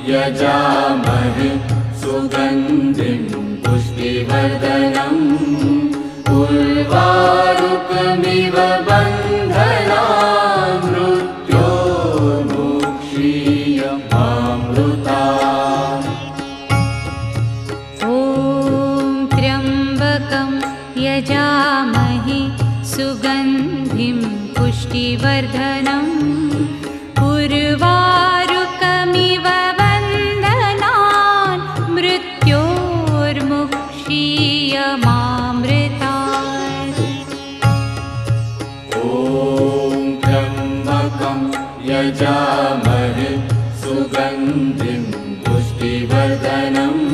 यजामहे सुगन्धिं पुष्टिवर्धनम् उर्वारुकमिव बन्धनान् मृत्योर्मुक्षीयमामृतात्। ॐ त्र्यम्बकं यजामहे सुगन्धिं पुष्टिवर्धनम् उर्वारुकमिव बन्धनान् मृत्योर्मुक्षीयमामृतात्। ॐ त्र्यम्बकं यजामहे सुगन्धिं पुष्टिवर्धनम्